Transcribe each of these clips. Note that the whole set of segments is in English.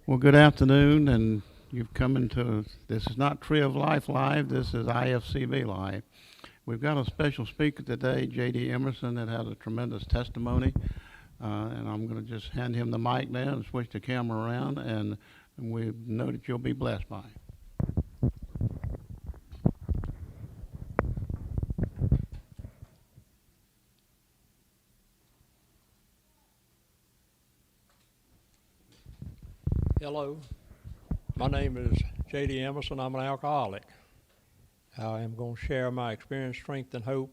Well, good afternoon, and you've come into this is not Tree of Life Live, this is IFCB Live. We've got a special speaker today, D Emerson, that has a tremendous testimony, and I'm going to just hand him the mic now and switch the camera around, and we know that you'll be blessed by it. Hello, my name is D Emerson. I'm an alcoholic. I am going to share my experience, strength, and hope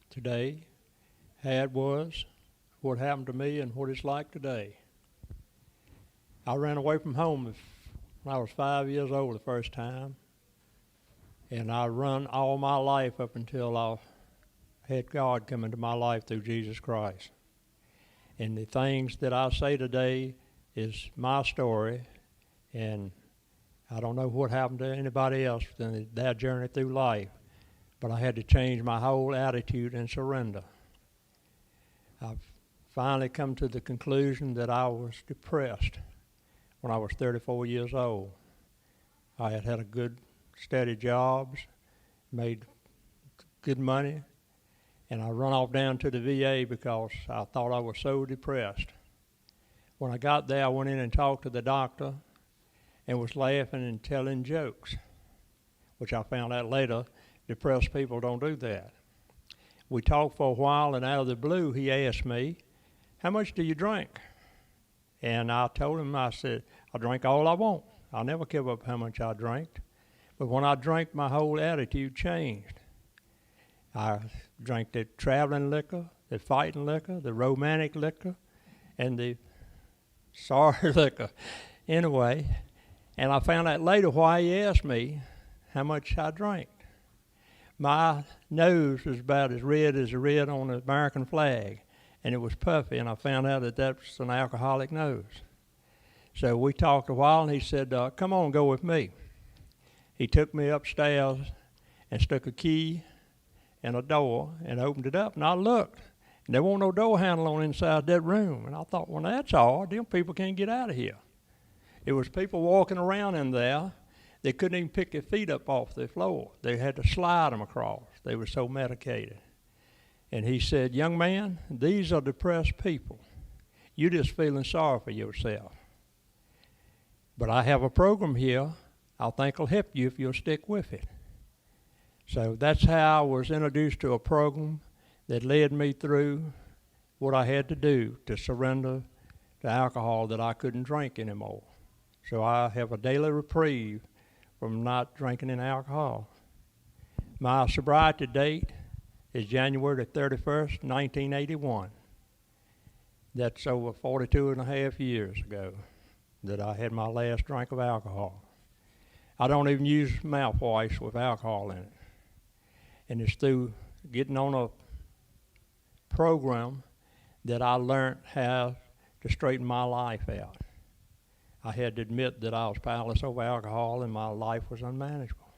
today, how it was, what happened to me, and what it's like today. I ran away from home when I was 5 years old the first time, and I run all my life up until I had God come into my life through Jesus Christ. And the things that I say today is my story, and I don't know what happened to anybody else in their journey through life, but I had to change my whole attitude and surrender. I've finally come to the conclusion that I was depressed when I was 34 years old. I had had a good, steady jobs, made good money, and I run off down to the VA because I thought I was so depressed. When I got there, I went in and talked to the doctor and was laughing and telling jokes, which I found out later, depressed people don't do that. We talked for a while, and out of the blue, he asked me, "How much do you drink?" And I told him, I said, "I drink all I want. I never give up how much I drank." But when I drank, my whole attitude changed. I drank the traveling liquor, the fighting liquor, the romantic liquor, and the sorry liquor. Anyway, and I found out later why he asked me how much I drank. My nose was about as red as the red on the American flag, and it was puffy, and I found out that was an alcoholic nose. So we talked a while, and he said, "Come on, go with me." He took me upstairs and stuck a key in a door and opened it up, and I looked. And there wasn't no door handle on inside that room. And I thought, well, that's odd. Them people can't get out of here. It was people walking around in there. They couldn't even pick their feet up off the floor. They had to slide them across. They were so medicated. And he said, "Young man, these are depressed people. You're just feeling sorry for yourself. But I have a program here I think will help you if you'll stick with it." So that's how I was introduced to a program that led me through what I had to do to surrender to alcohol that I couldn't drink anymore. So I have a daily reprieve from not drinking any alcohol. My sobriety date is January 31st, 1981. That's over 42 and a half years ago that I had my last drink of alcohol. I don't even use mouthwash with alcohol in it. And it's through getting on a program that I learned how to straighten my life out. I had to admit that I was powerless over alcohol and my life was unmanageable.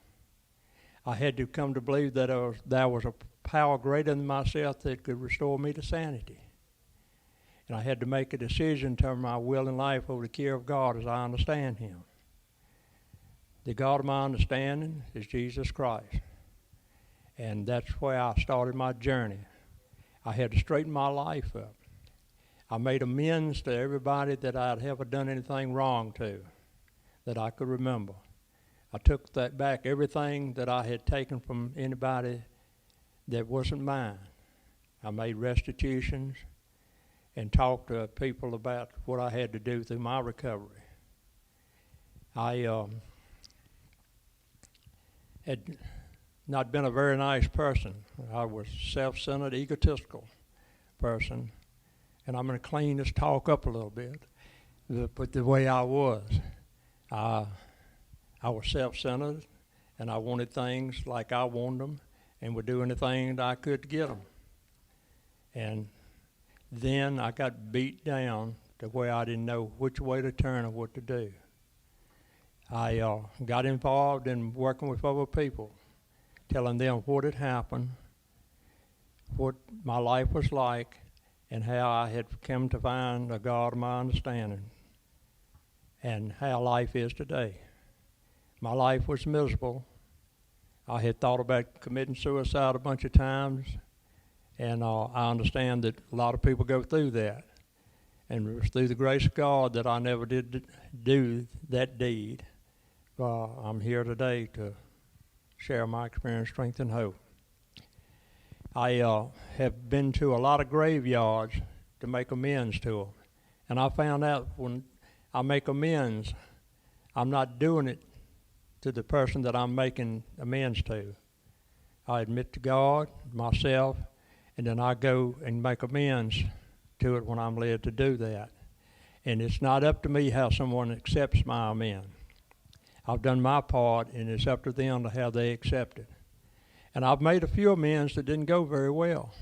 I had to come to believe that there was a power greater than myself that could restore me to sanity. And I had to make a decision to turn my will and life over to the care of God as I understand Him. The God of my understanding is Jesus Christ. And that's where I started my journey. I had to straighten my life up. I made amends to everybody that I'd ever done anything wrong to, that I could remember. I took that back, everything that I had taken from anybody that wasn't mine. I made restitutions and talked to people about what I had to do through my recovery. I had not been a very nice person. I was self-centered, egotistical person. And I'm going to clean this talk up a little bit. But the way I was self-centered, and I wanted things like I wanted them, and would do anything that I could to get them. And then I got beat down to where I didn't know which way to turn or what to do. I got involved in working with other people, telling them what had happened, what my life was like, and how I had come to find a God of my understanding. and how life is today. My life was miserable. I had thought about committing suicide a bunch of times, and I understand that a lot of people go through that. And it was through the grace of God that I never did do that deed. I'm here today to share my experience, strength, and hope. I have been to a lot of graveyards to make amends to them. And I found out when I make amends, I'm not doing it to the person that I'm making amends to. I admit to God, myself, and then I go and make amends to it when I'm led to do that. And it's not up to me how someone accepts my amend. I've done my part, and it's up to them to how they accept it. And I've made a few amends that didn't go very well.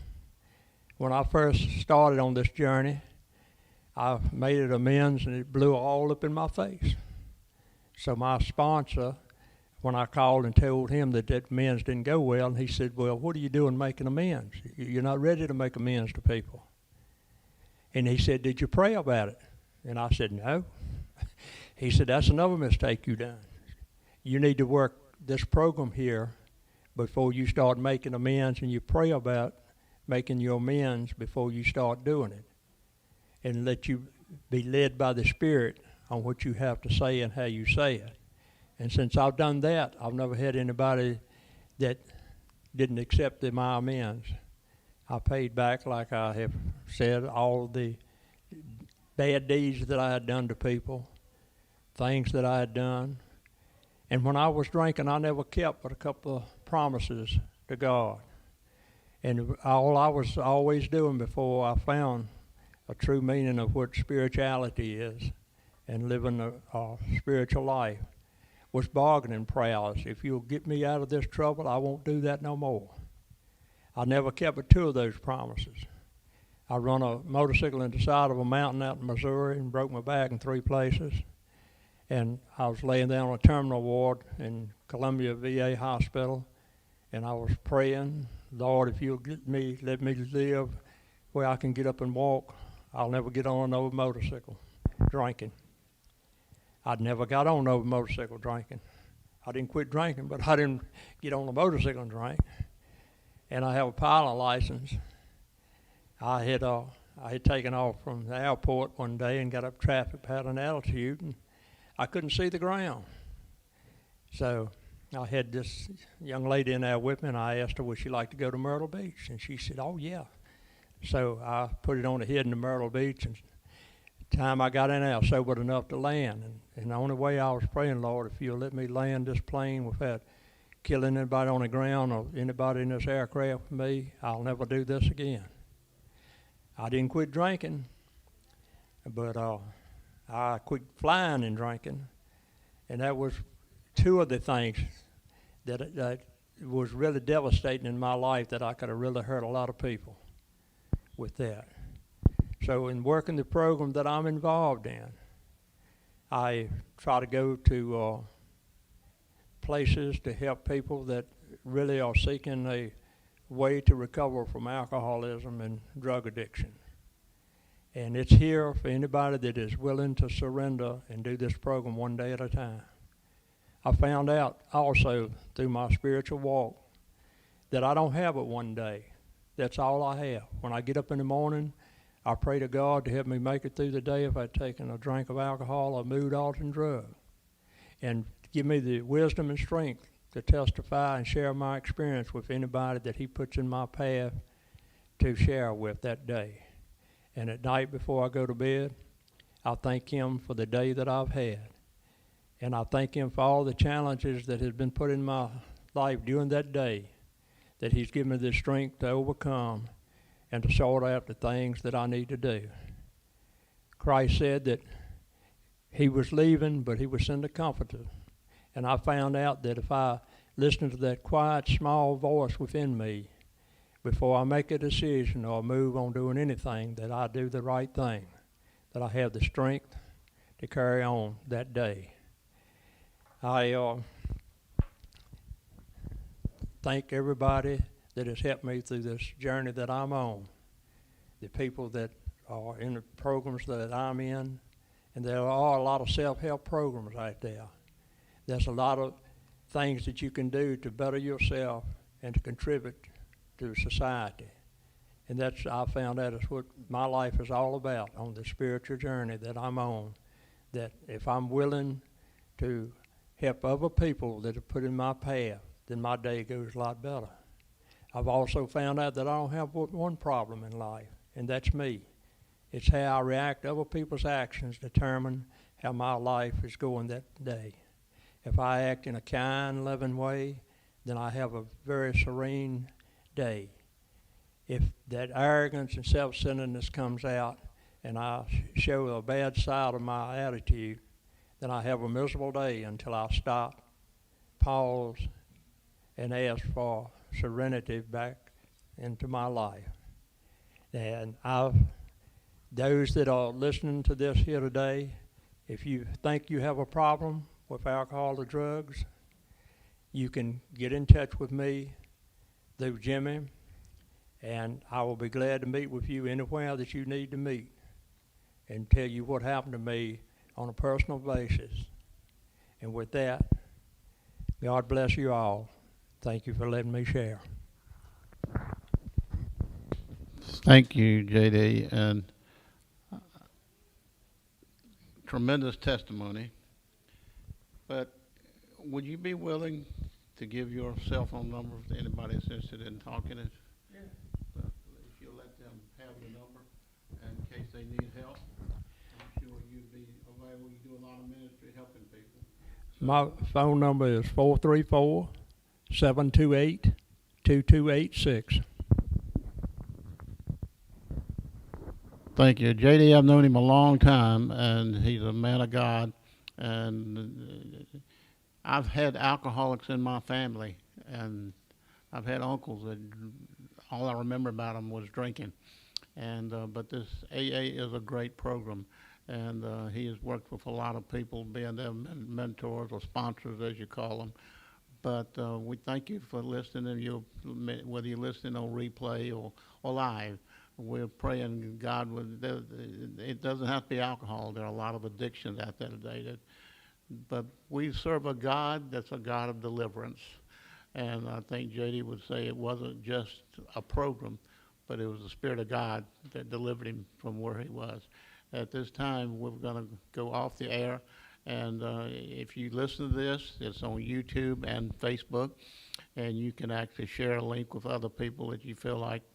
When I first started on this journey, I made it amends, and it blew all up in my face. So my sponsor, when I called and told him that amends didn't go well, and he said, well, what are you doing making amends? You're not ready to make amends to people. And he said, did you pray about it? And I said, no. He said, that's another mistake you done. You need to work this program here before you start making amends, and you pray about making your amends before you start doing it. And let you be led by the Spirit on what you have to say and how you say it. And since I've done that, I've never had anybody that didn't accept my amends. I paid back, like I have said, all the bad deeds that I had done to people, things that I had done. And when I was drinking, I never kept but a couple of promises to God. And all I was always doing before I found a true meaning of what spirituality is and living a spiritual life was bargaining prowess. If you'll get me out of this trouble, I won't do that no more. I never kept but two of those promises. I run a motorcycle into the side of a mountain out in Missouri and broke my back in 3 places. And I was laying down on a terminal ward in Columbia VA Hospital, and I was praying, Lord, if you'll let me live where I can get up and walk, I'll never get on another motorcycle drinking. I'd never got on no motorcycle drinking. I didn't quit drinking, but I didn't get on a motorcycle and drink. And I have a pilot license. I had taken off from the airport one day and got up traffic at an altitude, and I couldn't see the ground. So I had this young lady in there with me, and I asked her, would she like to go to Myrtle Beach? And she said, oh, yeah. So I put it on the head in the Myrtle Beach, and the time I got in there, I was sobered enough to land. And the only way I was praying, Lord, if you'll let me land this plane without killing anybody on the ground or anybody in this aircraft with me, I'll never do this again. I didn't quit drinking, but I quit flying and drinking. And that was two of the things that was really devastating in my life, that I could have really hurt a lot of people with that. So in working the program that I'm involved in, I try to go to places to help people that really are seeking a way to recover from alcoholism and drug addiction. And it's here for anybody that is willing to surrender and do this program one day at a time. I found out also through my spiritual walk that I don't have it one day. That's all I have. When I get up in the morning, I pray to God to help me make it through the day if I've taken a drink of alcohol or mood-altering drug, and give me the wisdom and strength to testify and share my experience with anybody that he puts in my path to share with that day. And at night before I go to bed, I thank him for the day that I've had. And I thank him for all the challenges that has been put in my life during that day, that he's given me the strength to overcome and to sort out the things that I need to do. Christ said that he was leaving, but he would send a comforter. And I found out that if I listen to that quiet, small voice within me, before I make a decision or move on doing anything, that I do the right thing, that I have the strength to carry on that day. I thank everybody that has helped me through this journey that I'm on, the people that are in the programs that I'm in, And there are a lot of self-help programs out there. There's a lot of things that you can do to better yourself and to contribute to society. And I found that is what my life is all about on the spiritual journey that I'm on. That if I'm willing to help other people that are put in my path, then my day goes a lot better. I've also found out that I don't have one problem in life, and that's me. It's how I react to other people's actions determine how my life is going that day. If I act in a kind, loving way, then I have a very serene day. If that arrogance and self-centeredness comes out and I show a bad side of my attitude, then I have a miserable day until I stop, pause, and ask for serenity back into my life. And those that are listening to this here today, if you think you have a problem with alcohol or drugs, you can get in touch with me through Jimmy, and I will be glad to meet with you anywhere that you need to meet and tell you what happened to me on a personal basis. And with that, God bless you all. Thank you for letting me share. Thank you, JD, and tremendous testimony. But would you be willing to give your cell phone number to anybody that's interested in talking? Yeah. If you let them have the number in case they need help, I'm sure you'd be available. You do a lot of ministry helping people. So my phone number is 434-728-2286. Thank you. JD, I've known him a long time, and he's a man of God. And I've had alcoholics in my family, and I've had uncles that all I remember about them was drinking. And but this AA is a great program, and he has worked with a lot of people, being their mentors or sponsors, as you call them. But we thank you for listening, whether you're listening on replay or live. We're praying God it doesn't have to be alcohol. There are a lot of addictions out there today. But we serve a God that's a God of deliverance. And I think JD would say it wasn't just a program, but it was the Spirit of God that delivered him from where he was. At this time, we're going to go off the air. And if you listen to this, it's on YouTube and Facebook. And you can actually share a link with other people that you feel like